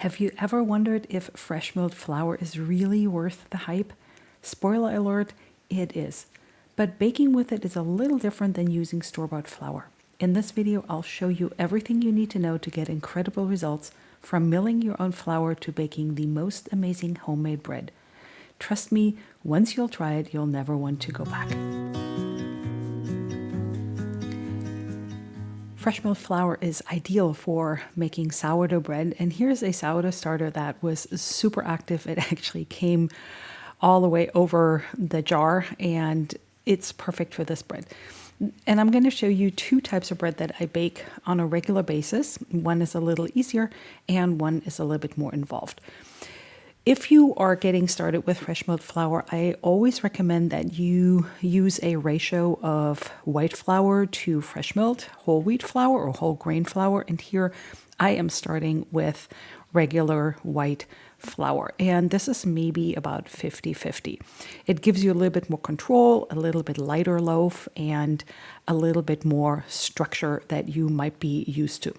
Have you ever wondered if fresh milled flour is really worth the hype? Spoiler alert, it is. But baking with it is a little different than using store-bought flour. In this video, I'll show you everything you need to know to get incredible results from milling your own flour to baking the most amazing homemade bread. Trust me, once you'll try it, you'll never want to go back. Fresh milled flour is ideal for making sourdough bread, and here's a sourdough starter that was super active. It actually came all the way over the jar, and it's perfect for this bread. And I'm going to show you two types of bread that I bake on a regular basis. One is a little easier, and one is a little bit more involved. If you are getting started with fresh milled flour, I always recommend that you use a ratio of white flour to fresh milled whole wheat flour or whole grain flour. And here I am starting with regular white flour. And this is maybe about 50-50. It gives you a little bit more control, a little bit lighter loaf, and a little bit more structure that you might be used to.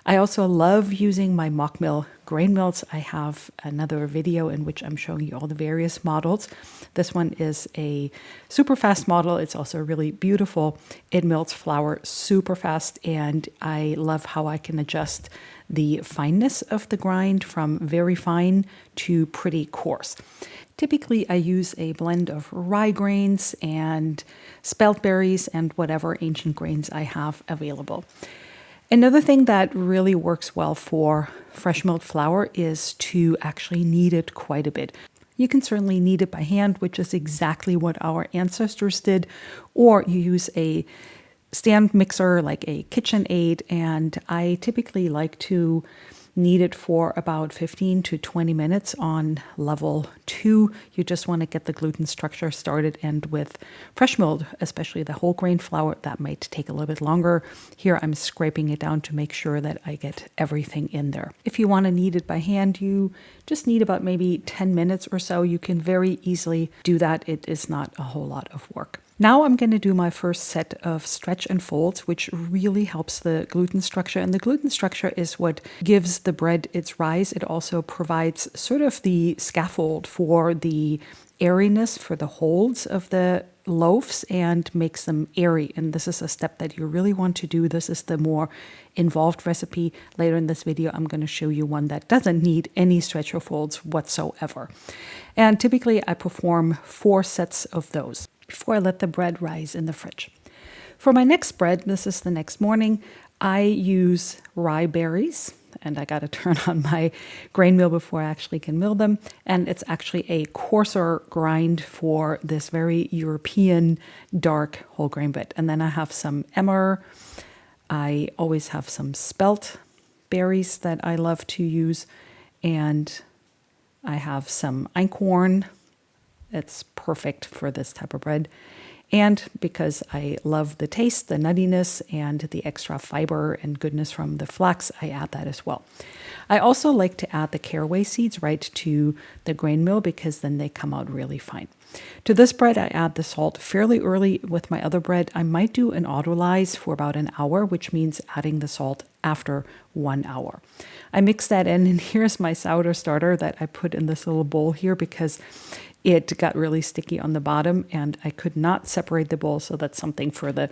I also love using my mock mill grain mills. I have another video in which I'm showing you all the various models. This one is a super fast model. It's also really beautiful. It mills flour super fast, and I love how I can adjust the fineness of the grind from very fine to pretty coarse. Typically, I use a blend of rye grains and spelt berries and whatever ancient grains I have available. Another thing that really works well for fresh milled flour is to actually knead it quite a bit. You can certainly knead it by hand, which is exactly what our ancestors did, or you use a stand mixer like a KitchenAid, and I typically like to knead it for about 15 to 20 minutes on level 2. You just want to get the gluten structure started, and with fresh milled, especially the whole grain flour, that might take a little bit longer. Here I'm scraping it down to make sure that I get everything in there. If you want to knead it by hand, you just need about maybe 10 minutes or so. You can very easily do that. It is not a whole lot of work. Now I'm going to do my first set of stretch and folds, which really helps the gluten structure. And the gluten structure is what gives the bread its rise. It also provides sort of the scaffold for the airiness, for the holds of the loaves, and makes them airy. And this is a step that you really want to do. This is the more involved recipe. Later in this video, I'm going to show you one that doesn't need any stretch or folds whatsoever. And typically I perform 4 sets of those before I let the bread rise in the fridge. For my next bread, this is the next morning, I use rye berries, and I got to turn on my grain mill before I actually can mill them. And it's actually a coarser grind for this very European dark whole grain bread. And then I have some emmer. I always have some spelt berries that I love to use. And I have some einkorn. It's perfect for this type of bread. And because I love the taste, the nuttiness, and the extra fiber and goodness from the flax, I add that as well. I also like to add the caraway seeds right to the grain mill because then they come out really fine. To this bread, I add the salt fairly early. With my other bread, I might do an autolyze for about an hour, which means adding the salt after 1 hour. I mix that in, and here's my sourdough starter that I put in this little bowl here because it got really sticky on the bottom and I could not separate the bowl, so that's something for the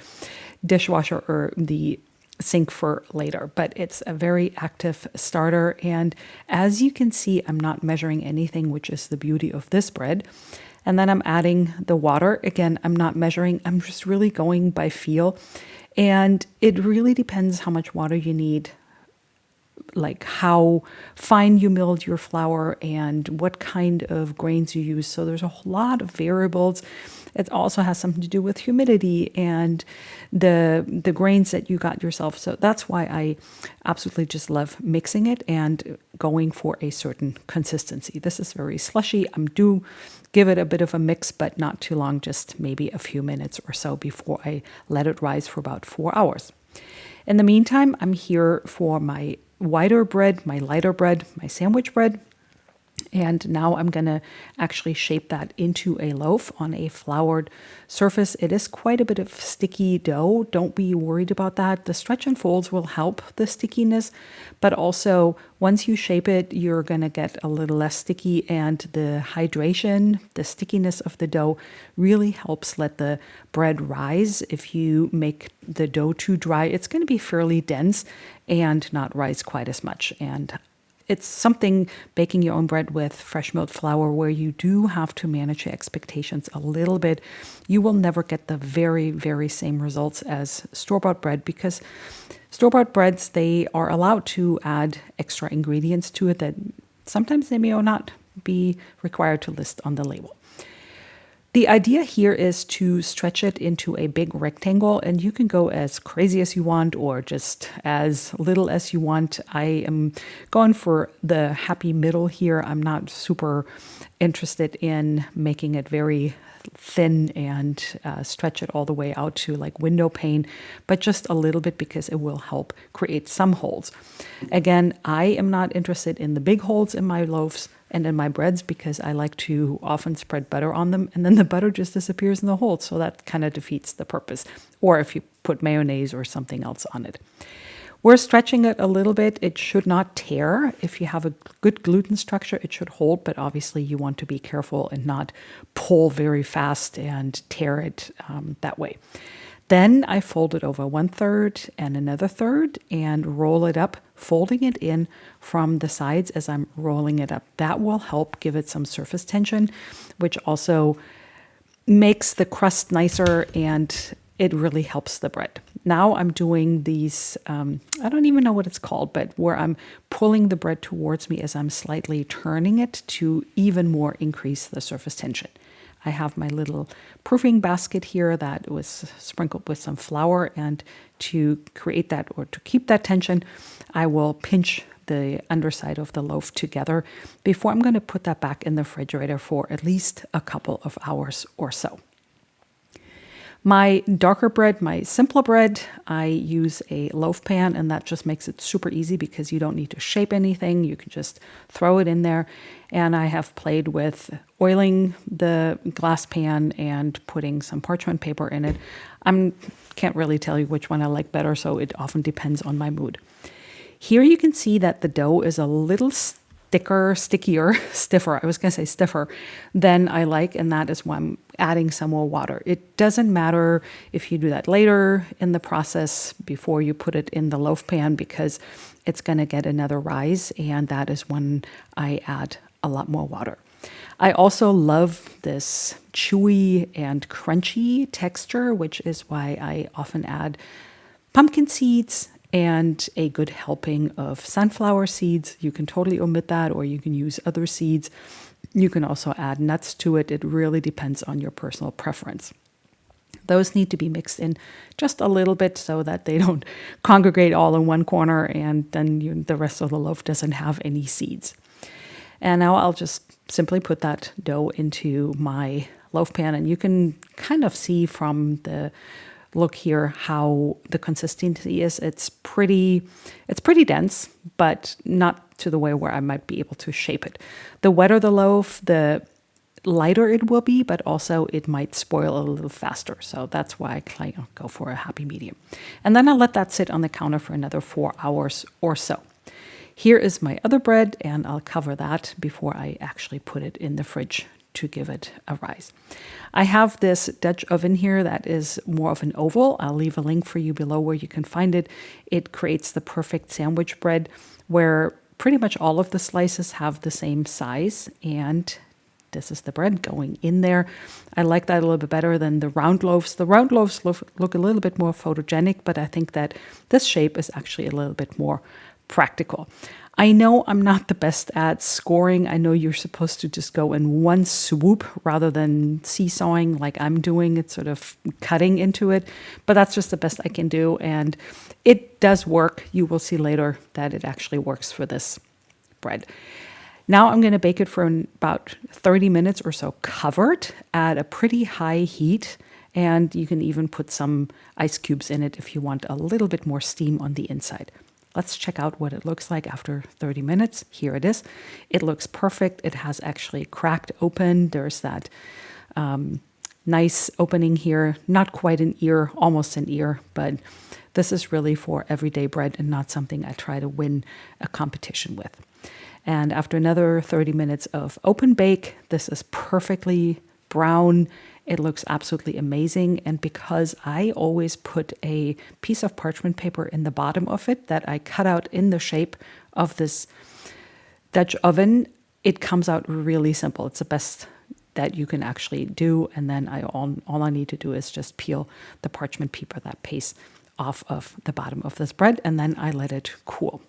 dishwasher or the sink for later. But it's a very active starter, and as you can see, I'm not measuring anything, which is the beauty of this bread. And then I'm adding the water. Again, I'm not measuring, I'm just really going by feel. And it really depends how much water you need, like how fine you milled your flour and what kind of grains you use. So there's a lot of variables. It also has something to do with humidity and the grains that you got yourself. So that's why I absolutely just love mixing it and going for a certain consistency. This is very slushy. I'm due give it a bit of a mix, but not too long, just maybe a few minutes or so before I let it rise for about 4 hours. In the meantime, I'm here for my whiter bread, my lighter bread, my sandwich bread. And now I'm going to actually shape that into a loaf on a floured surface. It is quite a bit of sticky dough. Don't be worried about that. The stretch and folds will help the stickiness, but also once you shape it, you're going to get a little less sticky, and the hydration, the stickiness of the dough really helps let the bread rise. If you make the dough too dry, it's going to be fairly dense and not rise quite as much. And it's something, baking your own bread with fresh milled flour, where you do have to manage your expectations a little bit. You will never get the very, very same results as store-bought bread, because store-bought breads, they are allowed to add extra ingredients to it that sometimes they may or not be required to list on the label. The idea here is to stretch it into a big rectangle, and you can go as crazy as you want or just as little as you want. I am going for the happy middle here. I'm not super interested in making it very thin and stretch it all the way out to like window pane, but just a little bit because it will help create some holes. Again, I am not interested in the big holes in my loaves and in my breads, because I like to often spread butter on them and then the butter just disappears in the hole. So that kind of defeats the purpose. Or if you put mayonnaise or something else on it. We're stretching it a little bit. It should not tear. If you have a good gluten structure, it should hold, but obviously you want to be careful and not pull very fast and tear it that way. Then I fold it over 1/3 and another third and roll it up, folding it in from the sides as I'm rolling it up. That will help give it some surface tension, which also makes the crust nicer, and it really helps the bread. Now I'm doing these, I don't even know what it's called, but where I'm pulling the bread towards me as I'm slightly turning it to even more increase the surface tension. I have my little proofing basket here that was sprinkled with some flour, and to create that, or to keep that tension, I will pinch the underside of the loaf together before I'm going to put that back in the refrigerator for at least a couple of hours or so. My darker bread, my simpler bread, I use a loaf pan, and that just makes it super easy because you don't need to shape anything. You can just throw it in there. And I have played with oiling the glass pan and putting some parchment paper in it. Can't really tell you which one I like better, so it often depends on my mood. Here you can see that the dough is a little stiffer, I was going to say stiffer, than I like, and that is why I'm adding some more water. It doesn't matter if you do that later in the process before you put it in the loaf pan, because it's going to get another rise, and that is when I add a lot more water. I also love this chewy and crunchy texture, which is why I often add pumpkin seeds and a good helping of sunflower seeds. You can totally omit that, or you can use other seeds. You can also add nuts to it. It really depends on your personal preference. Those need to be mixed in just a little bit so that they don't congregate all in one corner, and then the rest of the loaf doesn't have any seeds. And now I'll just simply put that dough into my loaf pan, and you can kind of see from the look here how the consistency is. It's pretty dense, but not to the way where I might be able to shape it. The wetter the loaf, the lighter it will be, but also it might spoil a little faster. So that's why I go for a happy medium. And then I'll let that sit on the counter for another 4 hours or so. Here is my other bread, and I'll cover that before I actually put it in the fridge to give it a rise. I have this Dutch oven here that is more of an oval. I'll leave a link for you below where you can find it. It creates the perfect sandwich bread where pretty much all of the slices have the same size, and this is the bread going in there. I like that a little bit better than the round loaves. The round loaves look a little bit more photogenic, but I think that this shape is actually a little bit more practical. I know I'm not the best at scoring. I know you're supposed to just go in one swoop rather than seesawing like I'm doing. It's sort of cutting into it, but that's just the best I can do. And it does work. You will see later that it actually works for this bread. Now I'm going to bake it for about 30 minutes or so covered at a pretty high heat. And you can even put some ice cubes in it if you want a little bit more steam on the inside. let's check out what it looks like after 30 minutes. Here it is. It looks perfect. It has actually cracked open. There's that nice opening here, not quite an ear, almost an ear, but this is really for everyday bread and not something I try to win a competition with. And after another 30 minutes of open bake, this is perfectly brown. It looks absolutely amazing. And because I always put a piece of parchment paper in the bottom of it that I cut out in the shape of this Dutch oven, it comes out really simple. It's the best that you can actually do. And then all I need to do is just peel the parchment paper, that paste, off of the bottom of this bread, and then I let it cool.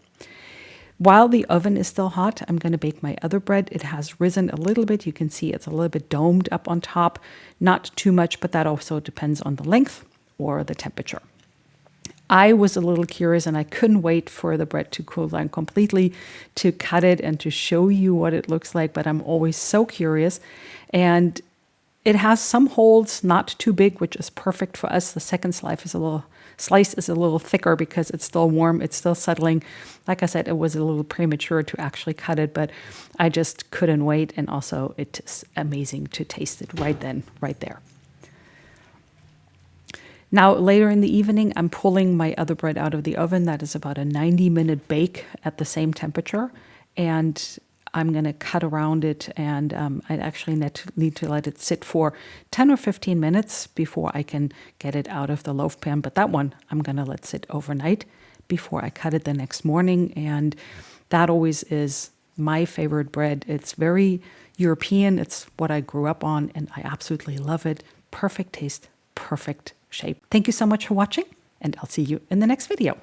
While the oven is still hot, I'm going to bake my other bread. It has risen a little bit. You can see it's a little bit domed up on top. Not too much, but that also depends on the length or the temperature. I was a little curious and I couldn't wait for the bread to cool down completely to cut it and to show you what it looks like, but I'm always so curious. And it has some holes, not too big, which is perfect for us. The second slice is a little thicker because it's still warm, it's still settling. Like I said, it was a little premature to actually cut it, but I just couldn't wait. And also it's amazing to taste it right then, right there. Now, later in the evening, I'm pulling my other bread out of the oven. That is about a 90-minute bake at the same temperature. And I'm going to cut around it, and I actually need to let it sit for 10 or 15 minutes before I can get it out of the loaf pan. But that one, I'm going to let sit overnight before I cut it the next morning. And that always is my favorite bread. It's very European. It's what I grew up on, and I absolutely love it. Perfect taste, perfect shape. Thank you so much for watching, and I'll see you in the next video.